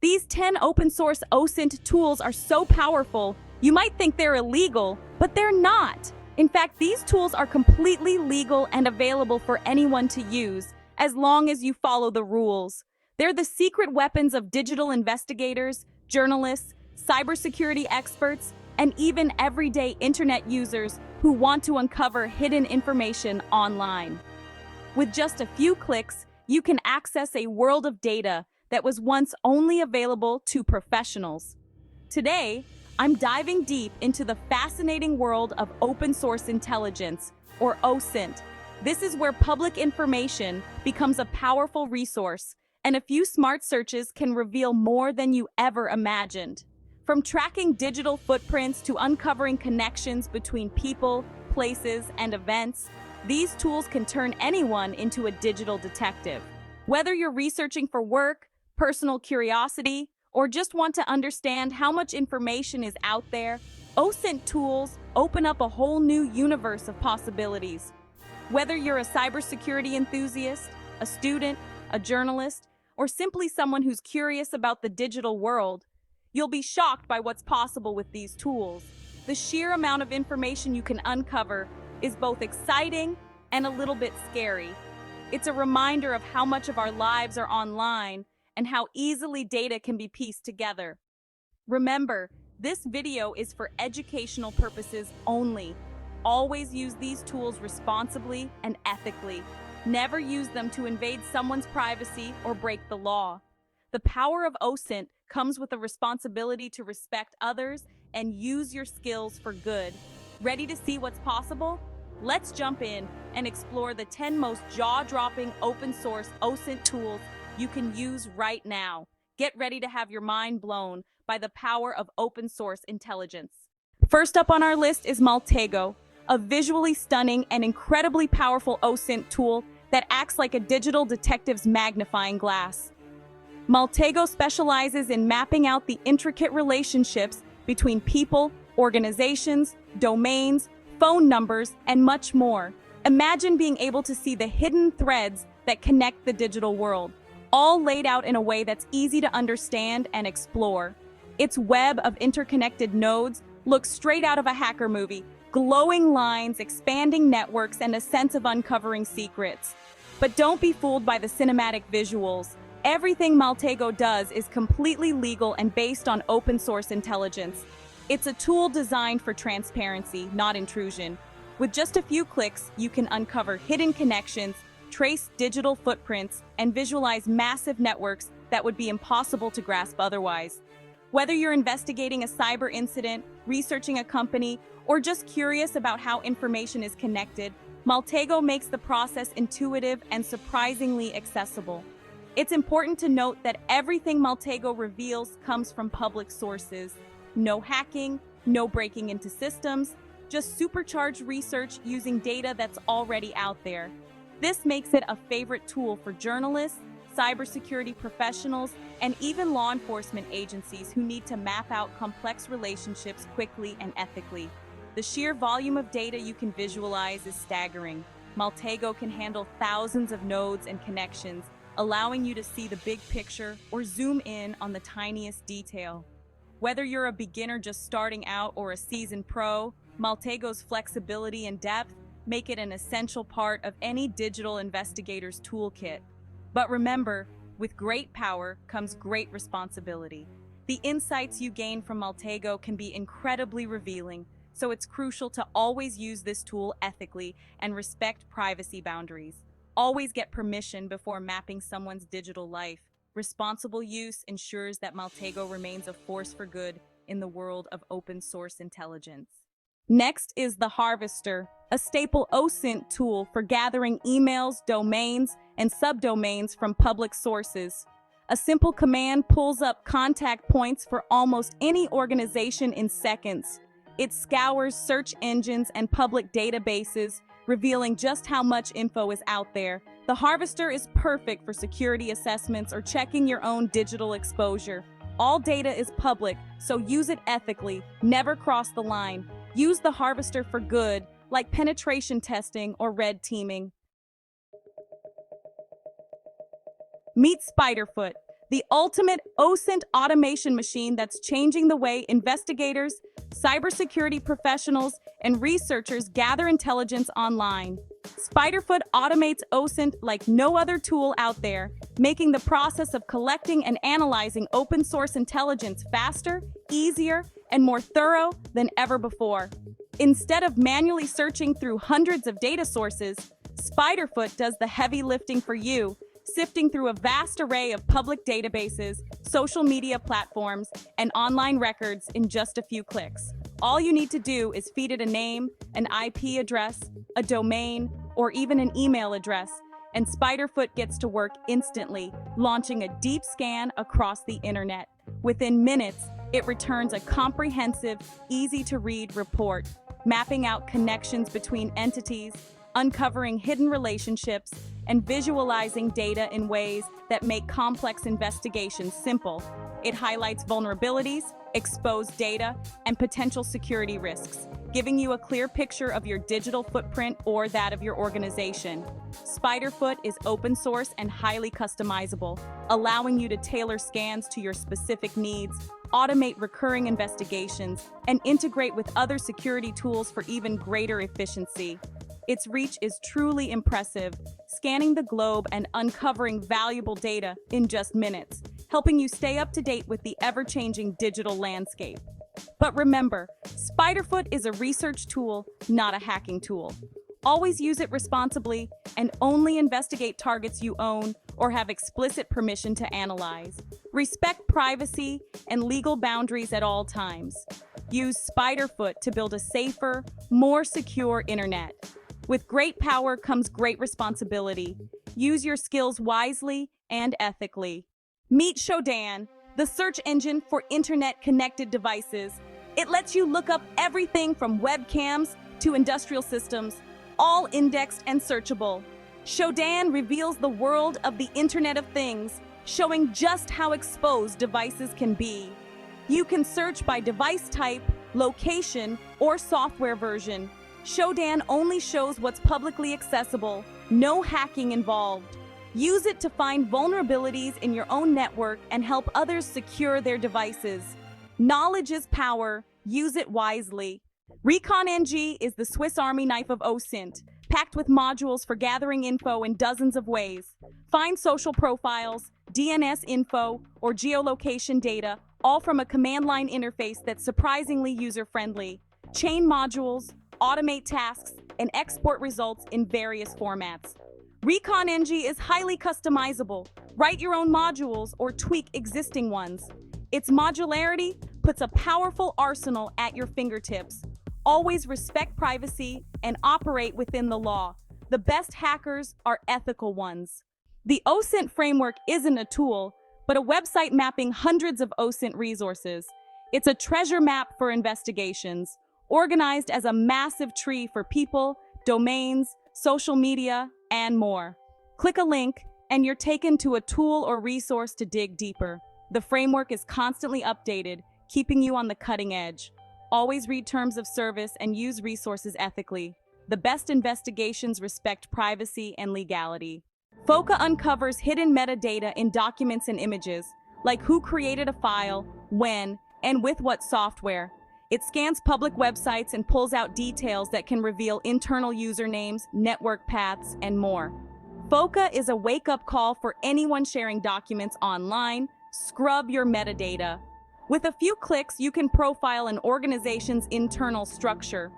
These 10 open-source OSINT tools are so powerful, you might think they're illegal, but they're not. In fact, these tools are completely legal and available for anyone to use, as long as you follow the rules. They're the secret weapons of digital investigators, journalists, cybersecurity experts, and even everyday internet users who want to uncover hidden information online. With just a few clicks, you can access a world of data that was once only available to professionals. Today, I'm diving deep into the fascinating world of open source intelligence, or OSINT. This is where public information becomes a powerful resource, and a few smart searches can reveal more than you ever imagined. From tracking digital footprints to uncovering connections between people, places, and events, these tools can turn anyone into a digital detective. Whether you're researching for work, personal curiosity, or just want to understand how much information is out there, OSINT tools open up a whole new universe of possibilities. Whether you're a cybersecurity enthusiast, a student, a journalist, or simply someone who's curious about the digital world, you'll be shocked by what's possible with these tools. The sheer amount of information you can uncover is both exciting and a little bit scary. It's a reminder of how much of our lives are online and how easily data can be pieced together. Remember, this video is for educational purposes only. Always use these tools responsibly and ethically. Never use them to invade someone's privacy or break the law. The power of OSINT comes with a responsibility to respect others and use your skills for good. Ready to see what's possible? Let's jump in and explore the 10 most jaw-dropping open-source OSINT tools you can use right now. Get ready to have your mind blown by the power of open-source intelligence. First up on our list is Maltego, a visually stunning and incredibly powerful OSINT tool that acts like a digital detective's magnifying glass. Maltego specializes in mapping out the intricate relationships between people, organizations, domains, phone numbers, and much more. Imagine being able to see the hidden threads that connect the digital world, all laid out in a way that's easy to understand and explore. Its web of interconnected nodes looks straight out of a hacker movie, glowing lines, expanding networks, and a sense of uncovering secrets. But don't be fooled by the cinematic visuals. Everything Maltego does is completely legal and based on open source intelligence. It's a tool designed for transparency, not intrusion. With just a few clicks, you can uncover hidden connections, trace digital footprints, and visualize massive networks that would be impossible to grasp otherwise. Whether you're investigating a cyber incident, researching a company, or just curious about how information is connected, Maltego makes the process intuitive and surprisingly accessible. It's important to note that everything Maltego reveals comes from public sources. No hacking, no breaking into systems, just supercharged research using data that's already out there. This makes it a favorite tool for journalists, cybersecurity professionals, and even law enforcement agencies who need to map out complex relationships quickly and ethically. The sheer volume of data you can visualize is staggering. Maltego can handle thousands of nodes and connections, allowing you to see the big picture or zoom in on the tiniest detail. Whether you're a beginner just starting out or a seasoned pro, Maltego's flexibility and depth make it an essential part of any digital investigator's toolkit. But remember, with great power comes great responsibility. The insights you gain from Maltego can be incredibly revealing, so it's crucial to always use this tool ethically and respect privacy boundaries. Always get permission before mapping someone's digital life. Responsible use ensures that Maltego remains a force for good in the world of open source intelligence. Next is TheHarvester, a staple OSINT tool for gathering emails, domains, and subdomains from public sources. A simple command pulls up contact points for almost any organization in seconds. It scours search engines and public databases, revealing just how much info is out there. TheHarvester is perfect for security assessments or checking your own digital exposure. All data is public, so use it ethically, never cross the line. Use TheHarvester for good, like penetration testing or red teaming. Meet SpiderFoot, the ultimate OSINT automation machine that's changing the way investigators, cybersecurity professionals, and researchers gather intelligence online. SpiderFoot automates OSINT like no other tool out there, making the process of collecting and analyzing open-source intelligence faster, easier, and more thorough than ever before. Instead of manually searching through hundreds of data sources, SpiderFoot does the heavy lifting for you, sifting through a vast array of public databases, social media platforms, and online records in just a few clicks. All you need to do is feed it a name, an IP address, a domain, or even an email address, and SpiderFoot gets to work instantly, launching a deep scan across the internet. Within minutes, it returns a comprehensive, easy-to-read report, mapping out connections between entities, uncovering hidden relationships, and visualizing data in ways that make complex investigations simple. It highlights vulnerabilities, exposed data, and potential security risks, giving you a clear picture of your digital footprint or that of your organization. SpiderFoot is open source and highly customizable, allowing you to tailor scans to your specific needs, automate recurring investigations, and integrate with other security tools for even greater efficiency. Its reach is truly impressive, scanning the globe and uncovering valuable data in just minutes, helping you stay up to date with the ever-changing digital landscape. But remember, SpiderFoot is a research tool, not a hacking tool. Always use it responsibly and only investigate targets you own or have explicit permission to analyze. Respect privacy and legal boundaries at all times. Use SpiderFoot to build a safer, more secure internet. With great power comes great responsibility. Use your skills wisely and ethically. Meet Shodan, the search engine for internet-connected devices. It lets you look up everything from webcams to industrial systems, all indexed and searchable. Shodan reveals the world of the Internet of Things, showing just how exposed devices can be. You can search by device type, location, or software version. Shodan only shows what's publicly accessible, no hacking involved. Use it to find vulnerabilities in your own network and help others secure their devices. Knowledge is power, use it wisely. Recon-ng is the Swiss Army knife of OSINT, packed with modules for gathering info in dozens of ways. Find social profiles, DNS info, or geolocation data, all from a command line interface that's surprisingly user-friendly. Chain modules, automate tasks, and export results in various formats. Recon-ng is highly customizable. Write your own modules or tweak existing ones. Its modularity puts a powerful arsenal at your fingertips. Always respect privacy and operate within the law. The best hackers are ethical ones. The OSINT framework isn't a tool, but a website mapping hundreds of OSINT resources. It's a treasure map for investigations, organized as a massive tree for people, domains, social media, and more. Click a link, and you're taken to a tool or resource to dig deeper. The framework is constantly updated, keeping you on the cutting edge. Always read terms of service and use resources ethically. The best investigations respect privacy and legality. FOCA uncovers hidden metadata in documents and images, like who created a file, when, and with what software. It scans public websites and pulls out details that can reveal internal usernames, network paths, and more. FOCA is a wake-up call for anyone sharing documents online. Scrub your metadata. With a few clicks, you can profile an organization's internal structure.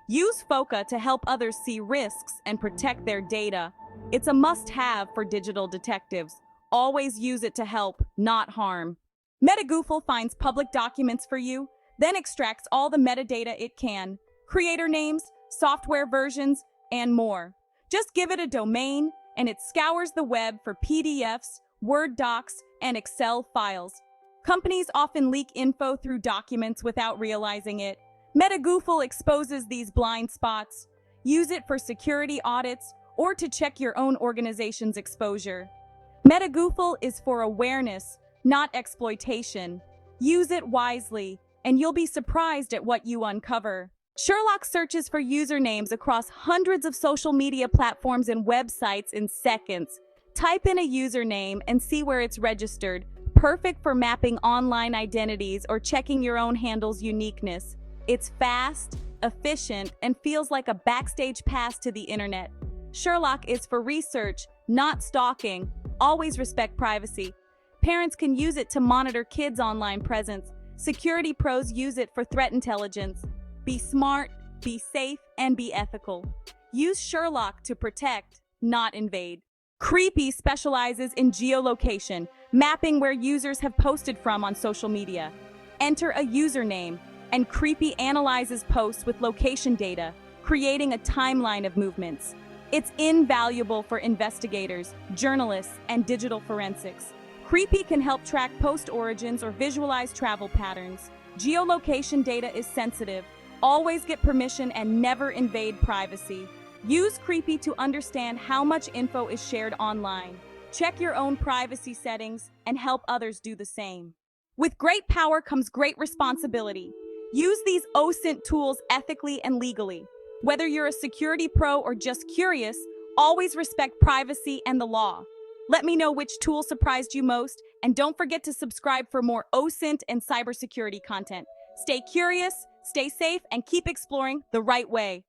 Use FOCA to help others see risks and protect their data. It's a must-have for digital detectives. Always use it to help, not harm. Metagoofil finds public documents for you, then extracts all the metadata it can, creator names, software versions, and more. Just give it a domain, and it scours the web for PDFs, Word docs, and Excel files. Companies often leak info through documents without realizing it. Metagoofil exposes these blind spots. Use it for security audits or to check your own organization's exposure. Metagoofil is for awareness, not exploitation. Use it wisely, and you'll be surprised at what you uncover. Sherlock searches for usernames across hundreds of social media platforms and websites in seconds. Type in a username and see where it's registered, perfect for mapping online identities or checking your own handle's uniqueness. It's fast, efficient, and feels like a backstage pass to the internet. Sherlock is for research, not stalking. Always respect privacy. Parents can use it to monitor kids' online presence. Security pros use it for threat intelligence. Be smart, be safe, and be ethical. Use Sherlock to protect, not invade. Creepy specializes in geolocation, mapping where users have posted from on social media. Enter a username, and Creepy analyzes posts with location data, creating a timeline of movements. It's invaluable for investigators, journalists, and digital forensics. Creepy can help track post origins or visualize travel patterns. Geolocation data is sensitive. Always get permission and never invade privacy. Use Creepy to understand how much info is shared online. Check your own privacy settings and help others do the same. With great power comes great responsibility. Use these OSINT tools ethically and legally. Whether you're a security pro or just curious, always respect privacy and the law. Let me know which tool surprised you most, and don't forget to subscribe for more OSINT and cybersecurity content. Stay curious, stay safe, and keep exploring the right way.